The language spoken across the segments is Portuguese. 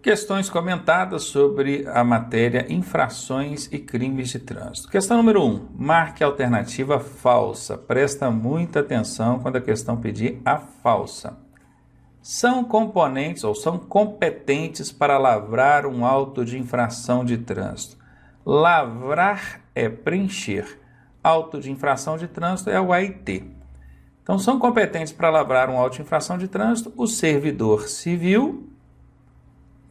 Questões comentadas sobre a matéria infrações e crimes de trânsito. Questão número 1. Marque a alternativa falsa. Presta muita atenção quando a questão pedir a falsa. São componentes ou são competentes para lavrar um auto de infração de trânsito. Lavrar é preencher. Auto de infração de trânsito é o AIT. Então, são competentes para lavrar um auto de infração de trânsito o servidor civil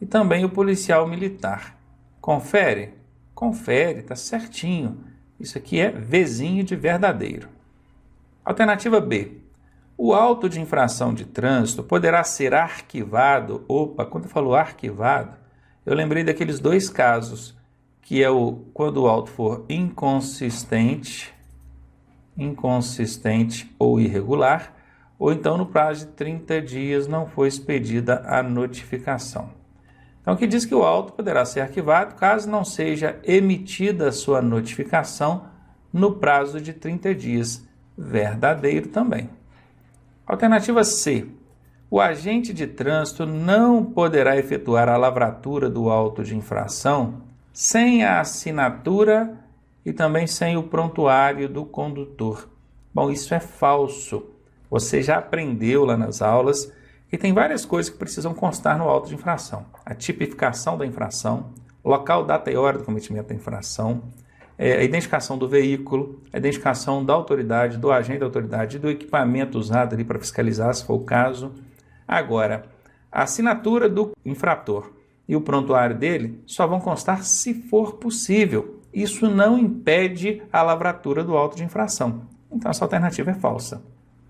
e também o policial militar. Confere? Confere, está certinho. Isso aqui é Vzinho de verdadeiro. Alternativa B. O auto de infração de trânsito poderá ser arquivado. Opa, quando eu falo arquivado, eu lembrei daqueles dois casos, que é quando o auto for inconsistente ou irregular, ou então no prazo de 30 dias não foi expedida a notificação. Então, aqui diz que o auto poderá ser arquivado caso não seja emitida a sua notificação no prazo de 30 dias. Verdadeiro também. Alternativa C. O agente de trânsito não poderá efetuar a lavratura do auto de infração sem a assinatura e também sem o prontuário do condutor. Bom, isso é falso. Você já aprendeu lá nas aulas que tem várias coisas que precisam constar no auto de infração. A tipificação da infração, local, data e hora do cometimento da infração, a identificação do veículo, a identificação da autoridade, do agente da autoridade e do equipamento usado ali para fiscalizar, se for o caso. Agora, a assinatura do infrator e o prontuário dele só vão constar se for possível. Isso não impede a lavratura do auto de infração. Então, essa alternativa é falsa.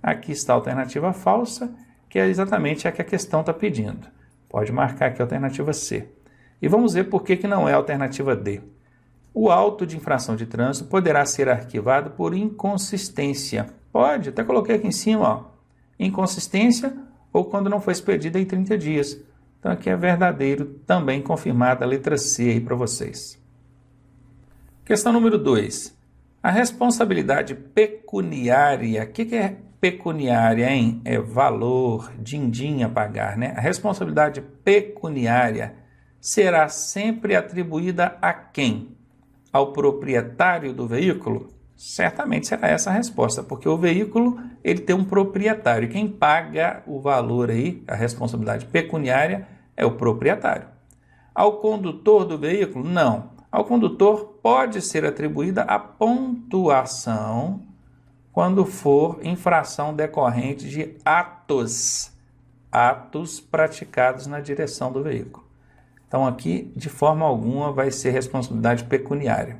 Aqui está a alternativa falsa, que é exatamente a que a questão está pedindo. Pode marcar aqui a alternativa C. E vamos ver por que não é a alternativa D. O auto de infração de trânsito poderá ser arquivado por inconsistência. Pode, até coloquei aqui em cima, ó. Inconsistência ou quando não foi expedida em 30 dias. Então aqui é verdadeiro, também confirmada a letra C aí para vocês. Questão número 2. A responsabilidade pecuniária. O que é pecuniária, hein? É valor, din-din a pagar, né? A responsabilidade pecuniária será sempre atribuída a quem? Ao proprietário do veículo? Certamente será essa a resposta, porque o veículo ele tem um proprietário. E quem paga o valor aí, a responsabilidade pecuniária, é o proprietário. Ao condutor do veículo? Não. Ao condutor pode ser atribuída a pontuação quando for infração decorrente de atos praticados na direção do veículo. Então aqui, de forma alguma, vai ser responsabilidade pecuniária.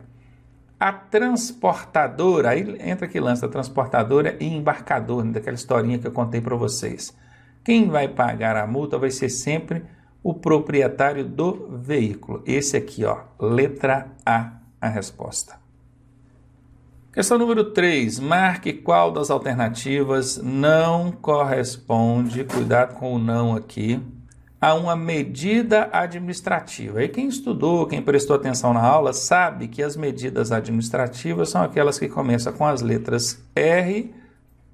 A transportadora, aí entra aqui lance da transportadora e embarcador, daquela historinha que eu contei para vocês. Quem vai pagar a multa vai ser sempre o proprietário do veículo. Esse aqui, ó, letra A resposta. Questão número 3. Marque qual das alternativas não corresponde, cuidado com o não aqui, a uma medida administrativa. E quem estudou, quem prestou atenção na aula, sabe que as medidas administrativas são aquelas que começam com as letras R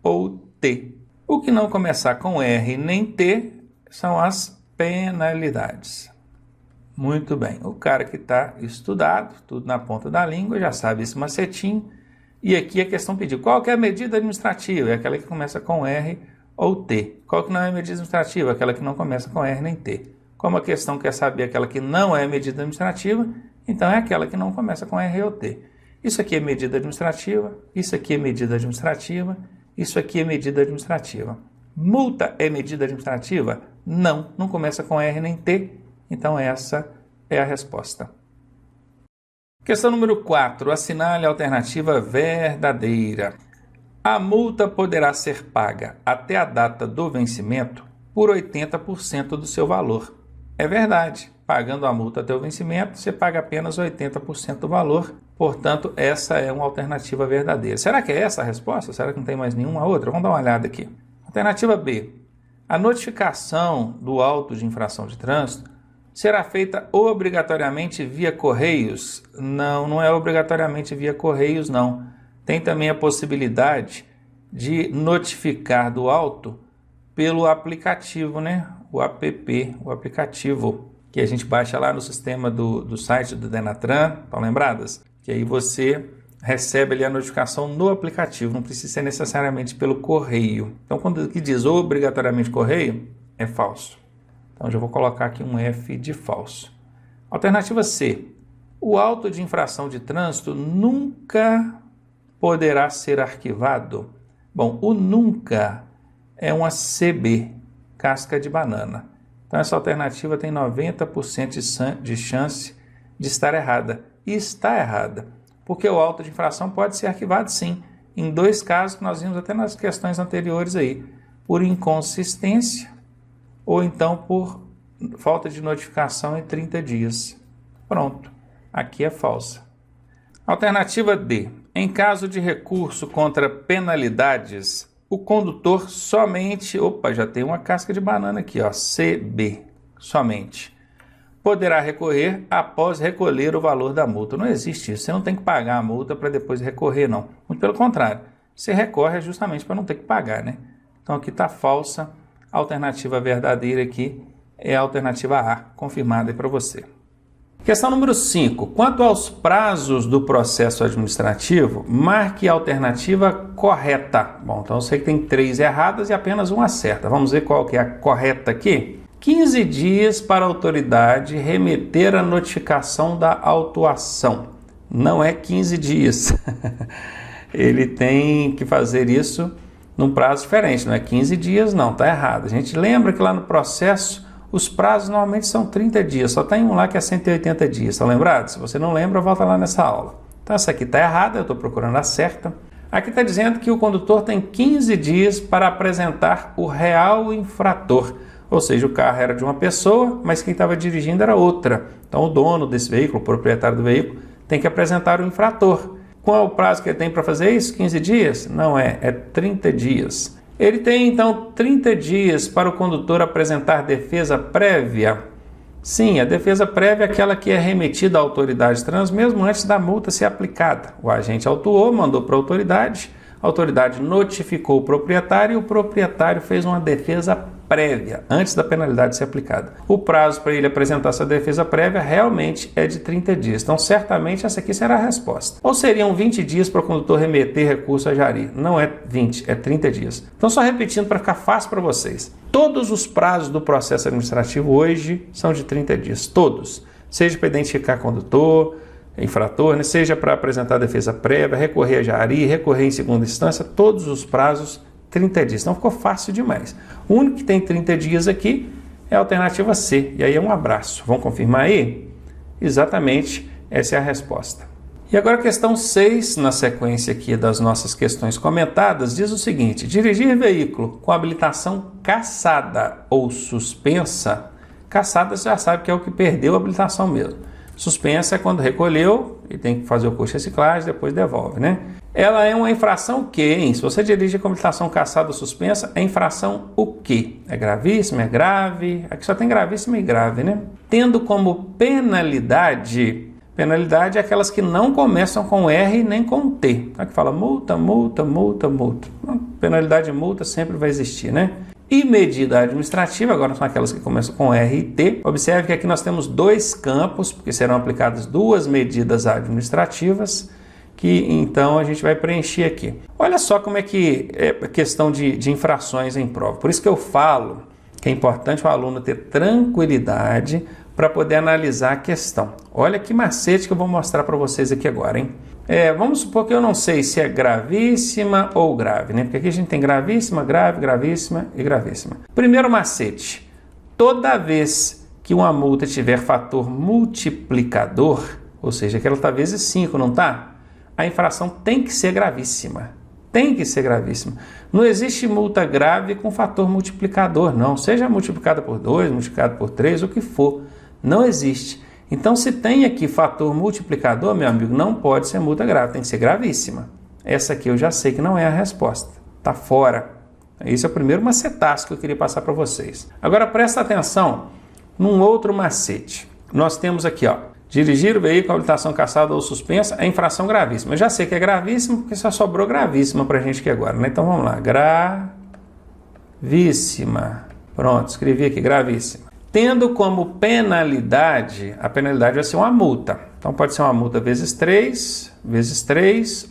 ou T. O que não começar com R nem T são as penalidades. Muito bem, o cara que está estudado, tudo na ponta da língua, já sabe esse macetinho. E aqui a questão pediu, qual que é a medida administrativa? É aquela que começa com R ou T. Qual que não é a medida administrativa? Aquela que não começa com R nem T. Como a questão quer saber aquela que não é medida administrativa, então é aquela que não começa com R ou T. Isso aqui é medida administrativa, isso aqui é medida administrativa, isso aqui é medida administrativa. Multa é medida administrativa? Não, não começa com R nem T, então essa é a resposta. Questão número 4. Assinale a alternativa verdadeira. A multa poderá ser paga até a data do vencimento por 80% do seu valor. É verdade, pagando a multa até o vencimento, você paga apenas 80% do valor. Portanto, essa é uma alternativa verdadeira. Será que é essa a resposta? Será que não tem mais nenhuma outra? Vamos dar uma olhada aqui. Alternativa B. A notificação do auto de infração de trânsito será feita obrigatoriamente via Correios? Não, não é obrigatoriamente via Correios, não. Tem também a possibilidade de notificar do auto pelo aplicativo, né? O app, o aplicativo. que a gente baixa lá no sistema do site do Denatran, estão lembradas? Que aí você recebe ali a notificação no aplicativo, não precisa ser necessariamente pelo correio. Então, quando que diz obrigatoriamente correio, é falso. Então, já vou colocar aqui um F de falso. Alternativa C. O auto de infração de trânsito nunca poderá ser arquivado. Bom, o nunca é uma CB, casca de banana. Então, essa alternativa tem 90% de chance de estar errada. E está errada, porque o auto de infração pode ser arquivado sim, em 2 casos que nós vimos até nas questões anteriores aí, por inconsistência ou então por falta de notificação em 30 dias. Pronto, aqui é falsa. Alternativa D. Em caso de recurso contra penalidades, o condutor somente... Opa, já tem uma casca de banana aqui, ó, CB, somente. Poderá recorrer após recolher o valor da multa. Não existe isso. Você não tem que pagar a multa para depois recorrer, não. Muito pelo contrário. Você recorre justamente para não ter que pagar, né? Então aqui está falsa. A alternativa verdadeira aqui é a alternativa A, confirmada aí para você. Questão número 5. Quanto aos prazos do processo administrativo, marque a alternativa correta. Bom, então eu sei que tem 3 erradas e apenas uma certa. Vamos ver qual que é a correta aqui? 15 dias para a autoridade remeter a notificação da autuação. Não é 15 dias. Ele tem que fazer isso num prazo diferente, não é 15 dias não, está errado. A gente lembra que lá no processo os prazos normalmente são 30 dias, só tem um lá que é 180 dias, estão lembrados? Se você não lembra, volta lá nessa aula. Então essa aqui está errada, eu estou procurando a certa. Aqui está dizendo que o condutor tem 15 dias para apresentar o real infrator. Ou seja, o carro era de uma pessoa, mas quem estava dirigindo era outra. Então o dono desse veículo, o proprietário do veículo, tem que apresentar o infrator. Qual é o prazo que ele tem para fazer isso? 15 dias? Não é 30 dias. Ele tem então 30 dias para o condutor apresentar defesa prévia. Sim, a defesa prévia é aquela que é remetida à autoridade trans mesmo antes da multa ser aplicada. O agente autuou, mandou para a autoridade notificou o proprietário e o proprietário fez uma defesa prévia antes da penalidade ser aplicada. O prazo para ele apresentar essa defesa prévia realmente é de 30 dias. Então, certamente, essa aqui será a resposta. Ou seriam 20 dias para o condutor remeter recurso a Jari. Não é 20, é 30 dias. Então, só repetindo para ficar fácil para vocês. Todos os prazos do processo administrativo hoje são de 30 dias. Todos. Seja para identificar condutor, infrator, né? Seja para apresentar defesa prévia, recorrer a Jari, recorrer em segunda instância, todos os prazos 30 dias. Então ficou fácil demais. O único que tem 30 dias aqui é a alternativa C. E aí é um abraço. Vamos confirmar aí? Exatamente, essa é a resposta. E agora a questão 6, na sequência aqui das nossas questões comentadas, diz o seguinte: dirigir veículo com habilitação cassada ou suspensa. Cassada você já sabe que é o que perdeu a habilitação mesmo. Suspensa é quando recolheu e tem que fazer o curso de reciclagem, depois devolve, né? Ela é uma infração o quê, hein? Se você dirige com habilitação cassada ou suspensa, é infração o quê? É gravíssima, é grave? Aqui só tem gravíssima e grave, né? Tendo como penalidade é aquelas que não começam com R nem com T. Aqui fala multa, multa, multa, multa. Penalidade de multa sempre vai existir, né? E medida administrativa, agora são aquelas que começam com R e T. Observe que aqui nós temos 2 campos, porque serão aplicadas 2 medidas administrativas, que então a gente vai preencher aqui. Olha só como é que é questão de infrações em prova. Por isso que eu falo que é importante o aluno ter tranquilidade para poder analisar a questão. Olha que macete que eu vou mostrar para vocês aqui agora, hein? Vamos supor que eu não sei se é gravíssima ou grave, né? Porque aqui a gente tem gravíssima, grave, gravíssima e gravíssima. Primeiro macete: toda vez que uma multa tiver fator multiplicador, ou seja, que ela está vezes 5, não está? A infração tem que ser gravíssima. Tem que ser gravíssima. Não existe multa grave com fator multiplicador, não. Seja multiplicada por 2, multiplicada por 3, o que for. Não existe. Então, se tem aqui fator multiplicador, meu amigo, não pode ser multa grave, tem que ser gravíssima. Essa aqui eu já sei que não é a resposta. Está fora. Esse é o primeiro macetaço que eu queria passar para vocês. Agora, presta atenção num outro macete. Nós temos aqui, ó, dirigir o veículo com habilitação cassada ou suspensa é infração gravíssima. Eu já sei que é gravíssima porque só sobrou gravíssima para a gente aqui agora, né? Então, vamos lá. Gravíssima. Pronto, escrevi aqui, gravíssima. tendo como penalidade, a penalidade vai ser uma multa. Então pode ser uma multa vezes 3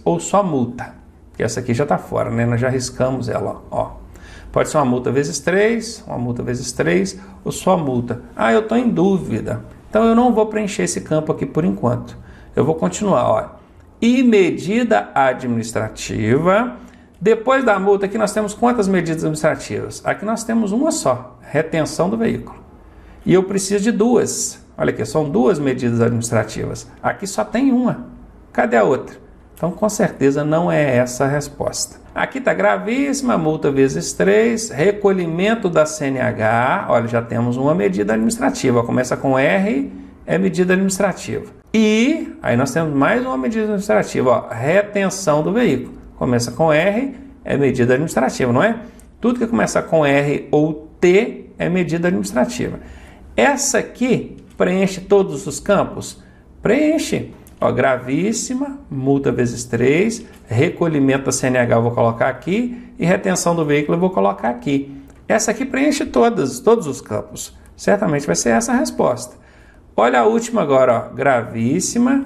ou só multa. Que essa aqui já está fora, né? Nós já riscamos ela, ó. Pode ser uma multa vezes 3, uma multa vezes 3 ou só multa. Ah, eu estou em dúvida. Então eu não vou preencher esse campo aqui por enquanto. Eu vou continuar, ó. E medida administrativa. Depois da multa aqui nós temos quantas medidas administrativas? Aqui nós temos uma só, retenção do veículo. E eu preciso de duas. Olha aqui, são duas medidas administrativas. Aqui só tem uma. Cadê a outra? Então, com certeza, não é essa a resposta. Aqui está gravíssima, multa vezes 3, recolhimento da CNH. Olha, já temos uma medida administrativa. Começa com R, é medida administrativa. E aí nós temos mais uma medida administrativa, ó, retenção do veículo. Começa com R, é medida administrativa, não é? Tudo que começa com R ou T é medida administrativa. Essa aqui preenche todos os campos? Preenche. Ó, gravíssima, multa vezes 3, recolhimento da CNH eu vou colocar aqui e retenção do veículo eu vou colocar aqui. Essa aqui preenche todos os campos. Certamente vai ser essa a resposta. Olha a última agora, ó, gravíssima,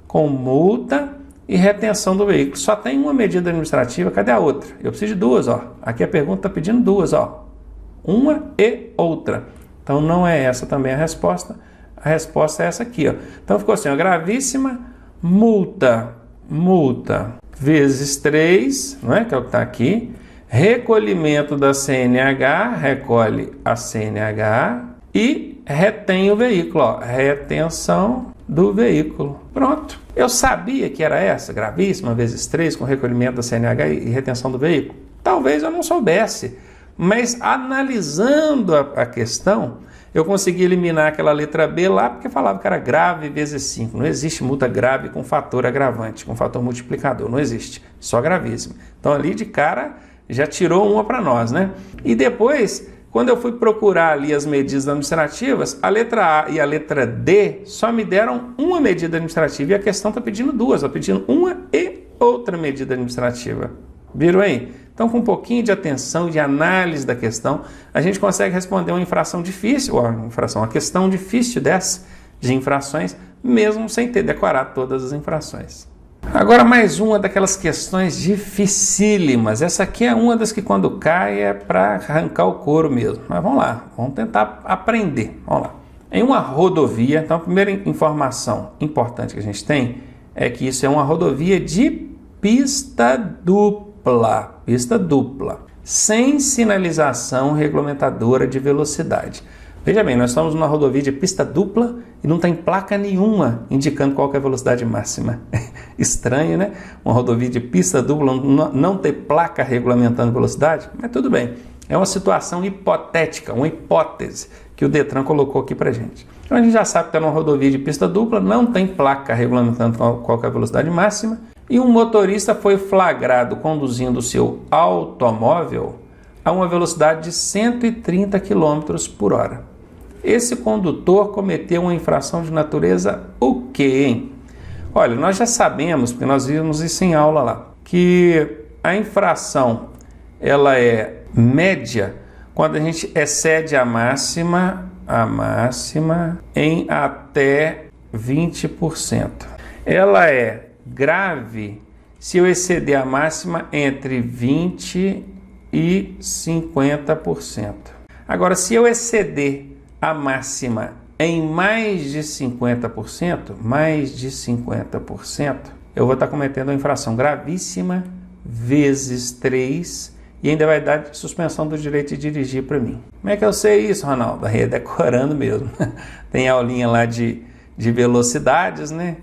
com multa e retenção do veículo. Só tem uma medida administrativa, cadê a outra? Eu preciso de duas, ó. Aqui a pergunta está pedindo duas, ó. Uma e outra. Então não é essa também a resposta. A resposta é essa aqui, ó. Então ficou assim, ó, gravíssima, multa vezes 3, não é? Que é o que está aqui. Recolhimento da CNH, recolhe a CNH e retém o veículo, ó. Retenção do veículo. Pronto. Eu sabia que era essa, gravíssima vezes 3, com recolhimento da CNH e retenção do veículo. Talvez eu não soubesse, mas analisando a questão, eu consegui eliminar aquela letra B lá porque falava que era grave vezes 5. Não existe multa grave com fator agravante, com fator multiplicador. Não existe. Só gravíssimo. Então ali de cara já tirou uma para nós, né? E depois, quando eu fui procurar ali as medidas administrativas, a letra A e a letra D só me deram uma medida administrativa e a questão está pedindo duas. Está pedindo uma e outra medida administrativa. Viram aí? Então, com um pouquinho de atenção e de análise da questão, a gente consegue responder uma infração difícil, uma questão difícil dessa, de infrações, mesmo sem ter decorado todas as infrações. Agora, mais uma daquelas questões dificílimas. Essa aqui é uma das que, quando cai, é para arrancar o couro mesmo. Mas vamos lá, vamos tentar aprender. Vamos lá. Em uma rodovia, então a primeira informação importante que a gente tem é que isso é uma rodovia de pista dupla, sem sinalização regulamentadora de velocidade. Veja bem, nós estamos numa rodovia de pista dupla e não tem placa nenhuma indicando qual que é a velocidade máxima. Estranho, né? Uma rodovia de pista dupla não ter placa regulamentando velocidade, mas tudo bem. É uma situação hipotética, uma hipótese que o Detran colocou aqui pra gente. Então a gente já sabe que está numa rodovia de pista dupla, não tem placa regulamentando qual que é a velocidade máxima, e um motorista foi flagrado conduzindo o seu automóvel a uma velocidade de 130 km por hora. Esse condutor cometeu uma infração de natureza o quê, hein? Olha, nós já sabemos, porque nós vimos isso em aula lá, que a infração ela é média quando a gente excede a máxima em até 20%. Ela é grave se eu exceder a máxima entre 20% e 50%. Agora, se eu exceder a máxima em mais de 50%, eu vou estar cometendo uma infração gravíssima vezes 3 e ainda vai dar suspensão do direito de dirigir para mim. Como é que eu sei isso, Ronaldo? Aí é decorando mesmo. Tem aulinha lá de velocidades, né?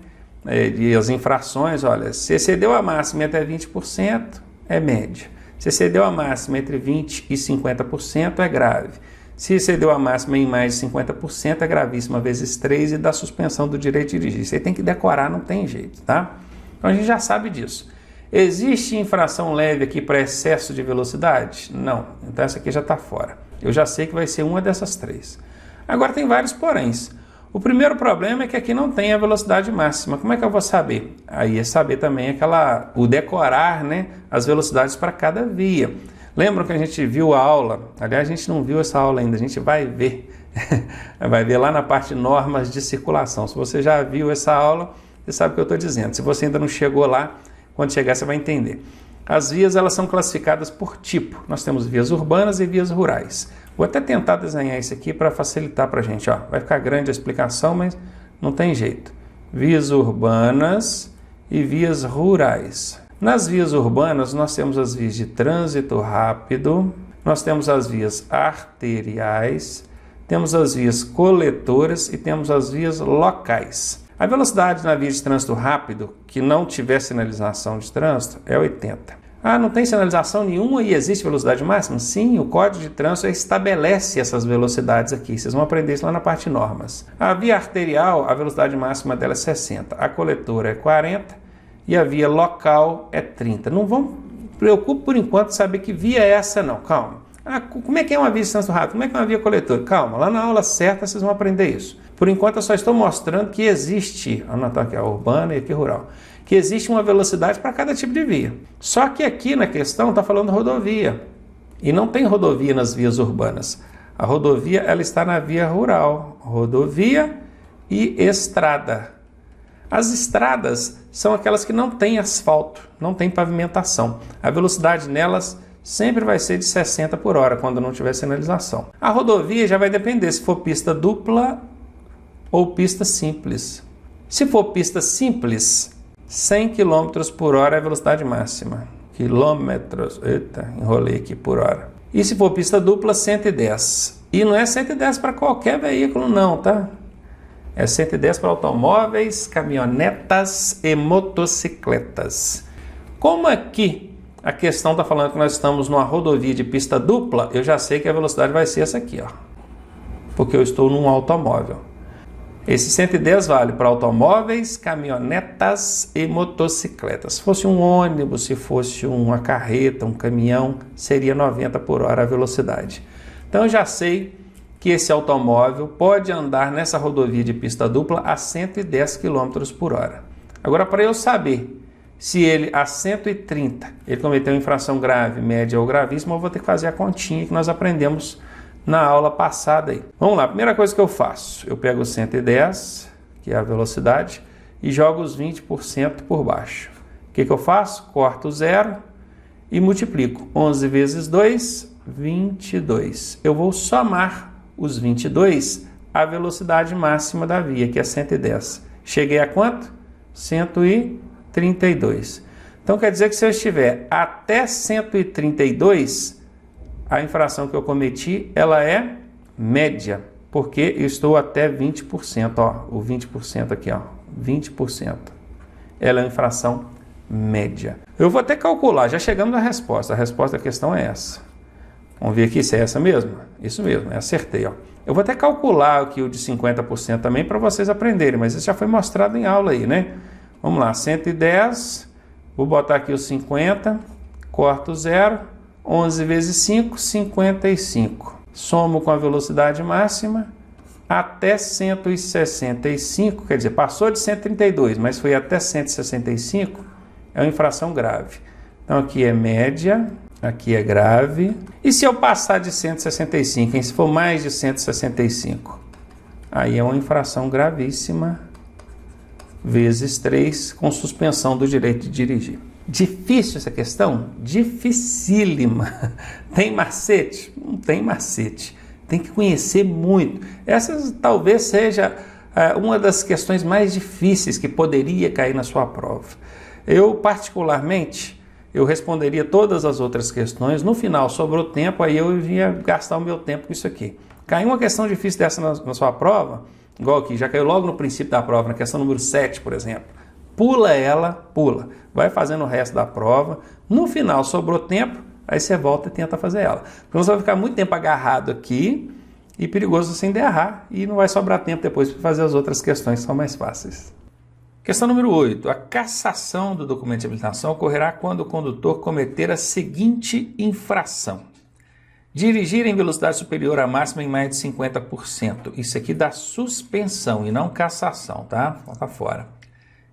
E as infrações, olha, se excedeu a máxima até 20%, é média. Se excedeu a máxima entre 20% e 50%, é grave. Se excedeu a máxima em mais de 50%, é gravíssima vezes 3 e dá suspensão do direito de dirigir. Você tem que decorar, não tem jeito, tá? Então a gente já sabe disso. Existe infração leve aqui para excesso de velocidade? Não. Então essa aqui já está fora. Eu já sei que vai ser uma dessas 3. Agora tem vários poréns. O primeiro problema é que aqui não tem a velocidade máxima. Como é que eu vou saber? Aí é saber também o decorar, né, as velocidades para cada via. Lembram que a gente viu a aula? Aliás, a gente não viu essa aula ainda, a gente vai ver Vai ver lá na parte normas de circulação. Se você já viu essa aula, você sabe o que eu estou dizendo. Se você ainda não chegou lá, quando chegar você vai entender. As vias elas são classificadas por tipo. Nós temos vias urbanas e vias rurais. Vou até tentar desenhar isso aqui para facilitar para a gente. Ó, vai ficar grande a explicação, mas não tem jeito. Vias urbanas e vias rurais. Nas vias urbanas, nós temos as vias de trânsito rápido, nós temos as vias arteriais, temos as vias coletoras e temos as vias locais. A velocidade na via de trânsito rápido, que não tiver sinalização de trânsito, é 80. Ah, não tem sinalização nenhuma e existe velocidade máxima? Sim, o Código de Trânsito estabelece essas velocidades aqui. Vocês vão aprender isso lá na parte normas. A via arterial, a velocidade máxima dela é 60. A coletora é 40 e a via local é 30. Não vão preocupar por enquanto saber que via é essa não, calma. Ah, como é que é uma via de trânsito rápido? Como é que é uma via coletora? Calma, lá na aula certa vocês vão aprender isso. Por enquanto eu só estou mostrando que existe, vou anotar aqui a urbana e aqui a rural, que existe uma velocidade para cada tipo de via. Só que aqui na questão está falando rodovia. E não tem rodovia nas vias urbanas. A rodovia ela está na via rural. Rodovia e estrada. As estradas são aquelas que não têm asfalto, não tem pavimentação. A velocidade nelas sempre vai ser de 60 por hora quando não tiver sinalização. A rodovia já vai depender se for pista dupla ou pista simples. Se for pista simples, 100 km por hora é a velocidade máxima. Quilômetros, eita, enrolei aqui por hora. E se for pista dupla, 110. E não é 110 para qualquer veículo não, tá? É 110 para automóveis, caminhonetas e motocicletas. Como aqui a questão está falando que nós estamos numa rodovia de pista dupla, eu já sei que a velocidade vai ser essa aqui, ó. Porque eu estou num automóvel. Esse 110 vale para automóveis, caminhonetas e motocicletas. Se fosse um ônibus, se fosse uma carreta, um caminhão, seria 90 por hora a velocidade. Então eu já sei que esse automóvel pode andar nessa rodovia de pista dupla a 110 km por hora. Agora, para eu saber se ele a 130, ele cometeu infração grave, média ou gravíssima, eu vou ter que fazer a continha que nós aprendemos na aula passada aí. Vamos lá, primeira coisa que eu faço, eu pego o 110, que é a velocidade, e jogo os 20% por baixo. O que eu faço? Corto o zero e multiplico. 11 vezes 2, 22. Eu vou somar os 22 à velocidade máxima da via, que é 110. Cheguei a quanto? 132. Então quer dizer que se eu estiver até 132, a infração que eu cometi, ela é média, porque eu estou até 20%, ó, o 20% aqui, ó, 20%. Ela é uma infração média. Eu vou até calcular, já chegamos à resposta. A resposta da questão é essa. Vamos ver aqui se é essa mesmo? Isso mesmo, acertei, ó. Eu vou até calcular aqui o de 50% também para vocês aprenderem, mas isso já foi mostrado em aula aí, né? Vamos lá, 110, vou botar aqui os 50, corto o zero, 11 vezes 5, 55. Somo com a velocidade máxima até 165, quer dizer, passou de 132, mas foi até 165, é uma infração grave. Então aqui é média, aqui é grave. E se eu passar de 165, hein? Se for mais de 165, aí é uma infração gravíssima, vezes 3, com suspensão do direito de dirigir. Difícil essa questão? Dificílima. Tem macete? Não tem macete. Tem que conhecer muito. Essa talvez seja uma das questões mais difíceis que poderia cair na sua prova. Eu, particularmente, eu responderia todas as outras questões. No final, sobrou tempo, aí eu ia gastar o meu tempo com isso aqui. Caiu uma questão difícil dessa na sua prova, igual aqui, já caiu logo no princípio da prova, na questão número 7, por exemplo. Pula ela, pula. Vai fazendo o resto da prova. No final, sobrou tempo, aí você volta e tenta fazer ela. Porque você vai ficar muito tempo agarrado aqui e perigoso você ainda errar. E não vai sobrar tempo depois para fazer as outras questões que são mais fáceis. Questão número 8. A cassação do documento de habilitação ocorrerá quando o condutor cometer a seguinte infração. Dirigir em velocidade superior à máxima em mais de 50%. Isso aqui dá suspensão e não cassação, tá? Tá fora.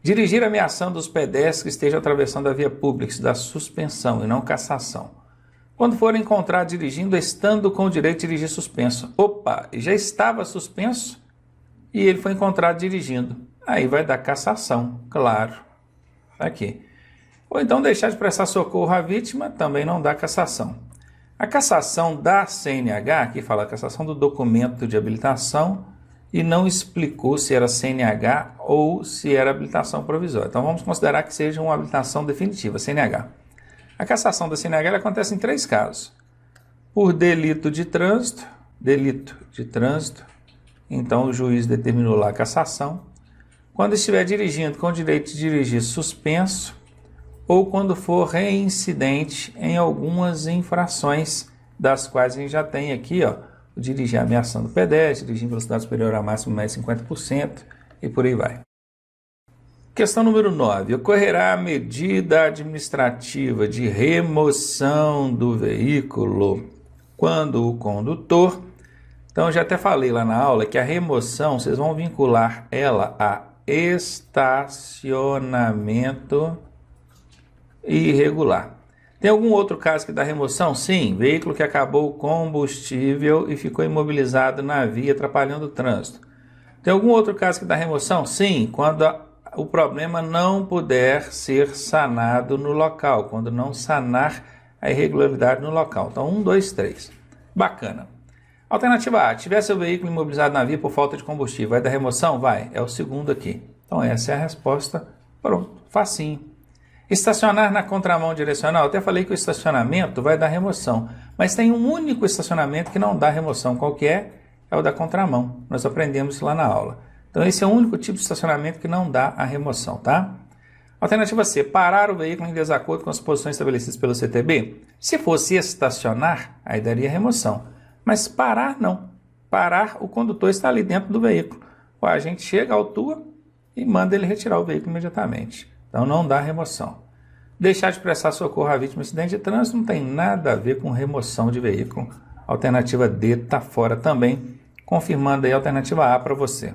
Dirigir ameaçando os pedestres que estejam atravessando a via pública, isso dá suspensão e não cassação. Quando for encontrado dirigindo, estando com o direito de dirigir suspenso. Opa, já estava suspenso e ele foi encontrado dirigindo. Aí vai dar cassação, claro. Aqui. Ou então deixar de prestar socorro à vítima, também não dá cassação. A cassação da CNH, aqui fala a cassação do documento de habilitação e não explicou se era CNH ou se era habilitação provisória. Então vamos considerar que seja uma habilitação definitiva, CNH. A cassação da CNH ela acontece em 3 casos. Por delito de trânsito, então o juiz determinou lá a cassação. Quando estiver dirigindo com o direito de dirigir suspenso, ou quando for reincidente em algumas infrações, das quais a gente já tem aqui, ó, dirigir ameaçando o pedestre, dirigir em velocidade superior a máximo mais 50% e por aí vai. Questão número 9. Ocorrerá a medida administrativa de remoção do veículo quando o condutor... Então, eu já até falei lá na aula que a remoção, vocês vão vincular ela a estacionamento irregular. Tem algum outro caso que dá remoção? Sim, veículo que acabou o combustível e ficou imobilizado na via, atrapalhando o trânsito. Tem algum outro caso que dá remoção? Sim, quando o problema não puder ser sanado no local, quando não sanar a irregularidade no local. Então, 1, 2, 3. Bacana. Alternativa A, tiver seu veículo imobilizado na via por falta de combustível, vai dar remoção? Vai, é o segundo aqui. Então, essa é a resposta. Pronto, facinho. Estacionar na contramão direcional, até falei que o estacionamento vai dar remoção, mas tem um único estacionamento que não dá remoção. Qual que é? É o da contramão. Nós aprendemos isso lá na aula. Então, esse é o único tipo de estacionamento que não dá a remoção, tá? Alternativa C, parar o veículo em desacordo com as posições estabelecidas pelo CTB. Se fosse estacionar, aí daria remoção. Mas parar, não. Parar, o condutor está ali dentro do veículo. O agente chega, autua e manda ele retirar o veículo imediatamente. Então, não dá remoção. Deixar de prestar socorro à vítima de acidente de trânsito não tem nada a ver com remoção de veículo. Alternativa D está fora também, confirmando aí a alternativa A para você.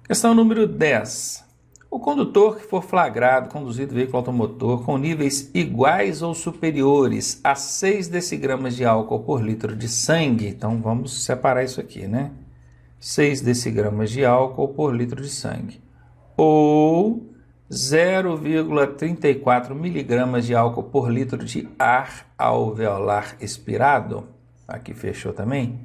Questão número 10. O condutor que for flagrado conduzindo veículo automotor com níveis iguais ou superiores a 6 decigramas de álcool por litro de sangue, então vamos separar isso aqui, né? 6 decigramas de álcool por litro de sangue, ou 0,34 miligramas de álcool por litro de ar alveolar expirado, aqui fechou também,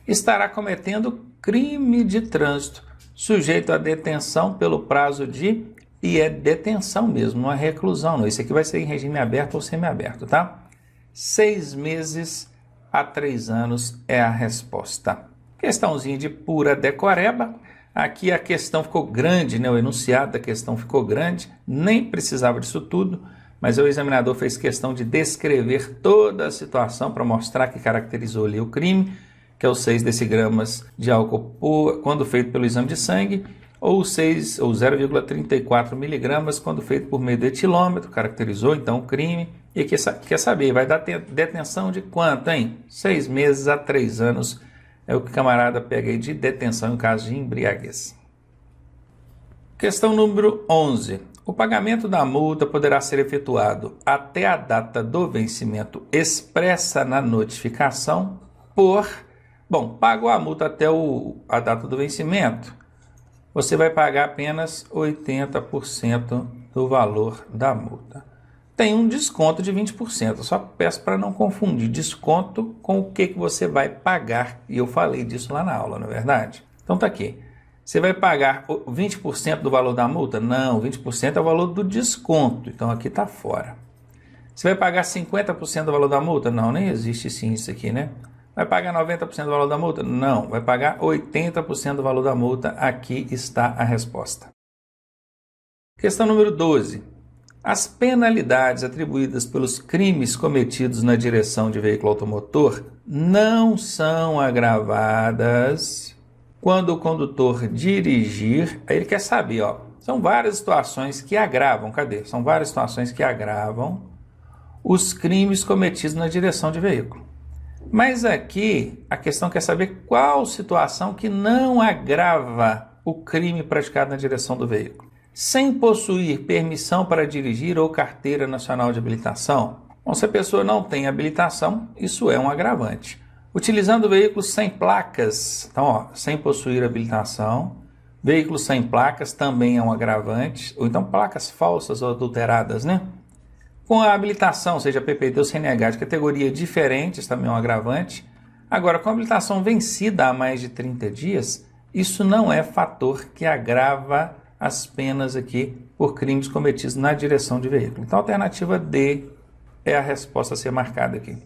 estará cometendo crime de trânsito, sujeito a detenção pelo prazo de, e é detenção mesmo, não é reclusão, não. Isso aqui vai ser em regime aberto ou semiaberto, tá? 6 meses a 3 anos é a resposta. Questãozinha de pura decoreba. Aqui a questão ficou grande, né? O enunciado da questão ficou grande, nem precisava disso tudo, mas o examinador fez questão de descrever toda a situação para mostrar que caracterizou ali o crime, que é os 6 decigramas de álcool quando feito pelo exame de sangue, ou 0,34 miligramas quando feito por meio do etilômetro, caracterizou então o crime, e quer saber, vai dar detenção de quanto, hein? 6 meses a 3 anos é o que o camarada pega aí de detenção em caso de embriaguez. Questão número 11. O pagamento da multa poderá ser efetuado até a data do vencimento expressa na notificação por... Bom, pagou a multa até a data do vencimento, você vai pagar apenas 80% do valor da multa. Tem um desconto de 20%, eu só peço para não confundir desconto com o que você vai pagar, e eu falei disso lá na aula, não é verdade? Então tá aqui, você vai pagar 20% do valor da multa? Não, 20% é o valor do desconto, então aqui está fora. Você vai pagar 50% do valor da multa? Não, nem existe sim isso aqui, né? Vai pagar 90% do valor da multa? Não, vai pagar 80% do valor da multa. Aqui está a resposta. Questão número 12. As penalidades atribuídas pelos crimes cometidos na direção de veículo automotor não são agravadas quando o condutor dirigir. Aí ele quer saber, ó, são várias situações que agravam, cadê? São várias situações que agravam os crimes cometidos na direção de veículo. Mas aqui a questão quer saber qual situação que não agrava o crime praticado na direção do veículo. Sem possuir permissão para dirigir ou carteira nacional de habilitação, Bom, se a pessoa não tem habilitação, isso é um agravante. Utilizando veículos sem placas, então, ó, sem possuir habilitação, veículos sem placas também é um agravante, ou então placas falsas ou adulteradas, né? Com a habilitação, seja PPT ou CNH de categoria diferentes, também é um agravante. Agora, com a habilitação vencida há mais de 30 dias, isso não é fator que agrava as penas aqui por crimes cometidos na direção de veículo. Então, a alternativa D é a resposta a ser marcada aqui.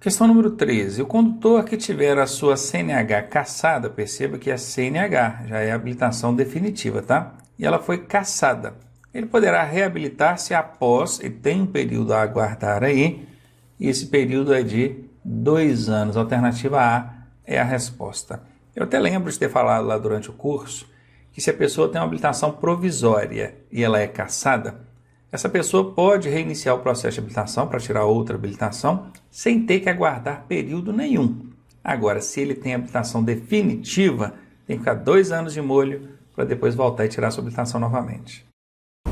Questão número 13. O condutor que tiver a sua CNH cassada, perceba que é CNH, já é habilitação definitiva, tá? E ela foi cassada. Ele poderá reabilitar-se após, e tem um período a aguardar aí, e esse período é de 2 anos. A alternativa A é a resposta. Eu até lembro de ter falado lá durante o curso que se a pessoa tem uma habilitação provisória e ela é cassada, essa pessoa pode reiniciar o processo de habilitação para tirar outra habilitação sem ter que aguardar período nenhum. Agora, se ele tem habilitação definitiva, tem que ficar 2 anos de molho para depois voltar e tirar a sua habilitação novamente.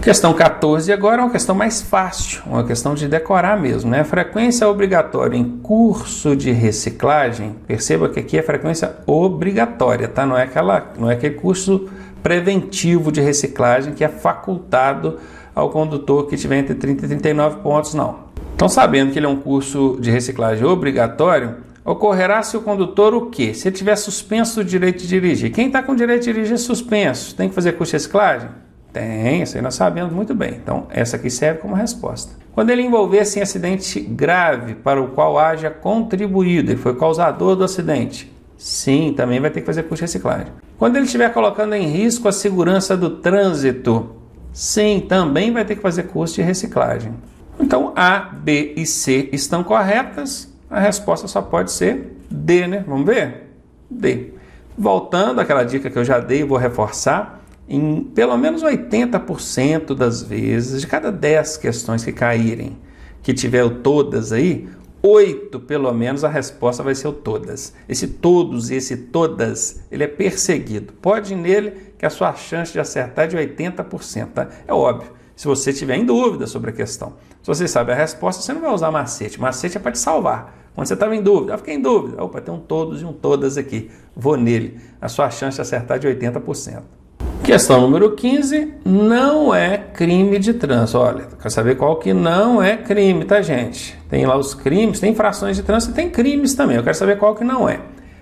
Questão 14 agora é uma questão mais fácil, uma questão de decorar mesmo, né? Frequência obrigatória em curso de reciclagem, perceba que aqui é frequência obrigatória, tá? Não é aquele curso preventivo de reciclagem que é facultado ao condutor que tiver entre 30 e 39 pontos, não. Então, sabendo que ele é um curso de reciclagem obrigatório, ocorrerá se o condutor o quê? Se ele tiver suspenso o direito de dirigir. Quem está com o direito de dirigir suspenso, tem que fazer curso de reciclagem? Tem, isso aí nós sabemos muito bem. Então, essa aqui serve como resposta. Quando ele envolver-se em acidente grave para o qual haja contribuído, ele foi causador do acidente, sim, também vai ter que fazer curso de reciclagem. Quando ele estiver colocando em risco a segurança do trânsito, sim, também vai ter que fazer curso de reciclagem. Então, A, B e C estão corretas, a resposta só pode ser D, né? Vamos ver? D. Voltando àquela dica que eu já dei, vou reforçar, em pelo menos 80% das vezes, de cada 10 questões que caírem, que tiver o todas aí, 8 pelo menos a resposta vai ser o todas. Esse todos e esse todas, ele é perseguido. Pode ir nele que a sua chance de acertar é de 80%. Tá? É óbvio, se você tiver em dúvida sobre a questão. Se você sabe a resposta, você não vai usar macete. Macete é para te salvar. Quando você estava em dúvida, eu fiquei em dúvida. Opa, tem um todos e um todas aqui. Vou nele. A sua chance de acertar é de 80%. Questão número 15, não é crime de trânsito. Olha, quero saber qual que não é crime, tá, gente? Tem lá os crimes, tem infrações de trânsito e tem crimes também. Eu quero saber qual que não é.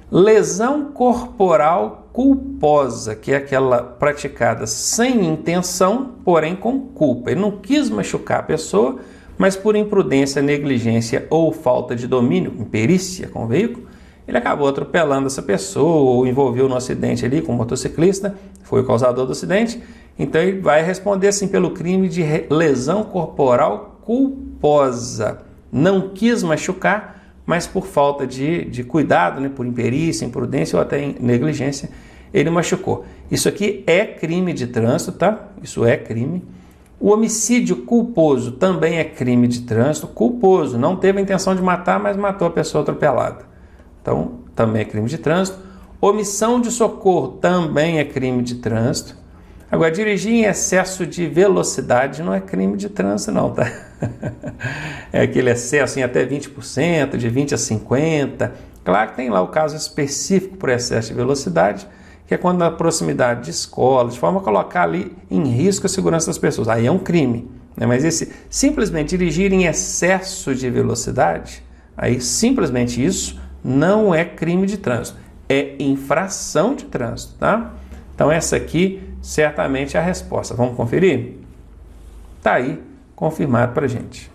Lesão corporal culposa, que é aquela praticada sem intenção, porém com culpa. Ele não quis machucar a pessoa, mas por imprudência, negligência ou falta de domínio, imperícia com o veículo, ele acabou atropelando essa pessoa ou envolveu no acidente ali com o motociclista, foi o causador do acidente. Então ele vai responder assim pelo crime de lesão corporal culposa. Não quis machucar, mas por falta de cuidado, né, por imperícia, imprudência ou até negligência, ele machucou. Isso aqui é crime de trânsito, tá? Isso é crime. O homicídio culposo também é crime de trânsito. Culposo, não teve a intenção de matar, mas matou a pessoa atropelada. Então, também é crime de trânsito. Omissão de socorro também é crime de trânsito. Agora, dirigir em excesso de velocidade não é crime de trânsito, não, tá? É aquele excesso em até 20%, de 20% a 50%. Claro que tem lá o caso específico por excesso de velocidade, que é quando na proximidade de escola, de forma a colocar ali em risco a segurança das pessoas. Aí é um crime, né? Mas esse simplesmente dirigir em excesso de velocidade, aí simplesmente isso não é crime de trânsito, é infração de trânsito, tá? Então essa aqui certamente é a resposta. Vamos conferir? Tá aí confirmado pra gente.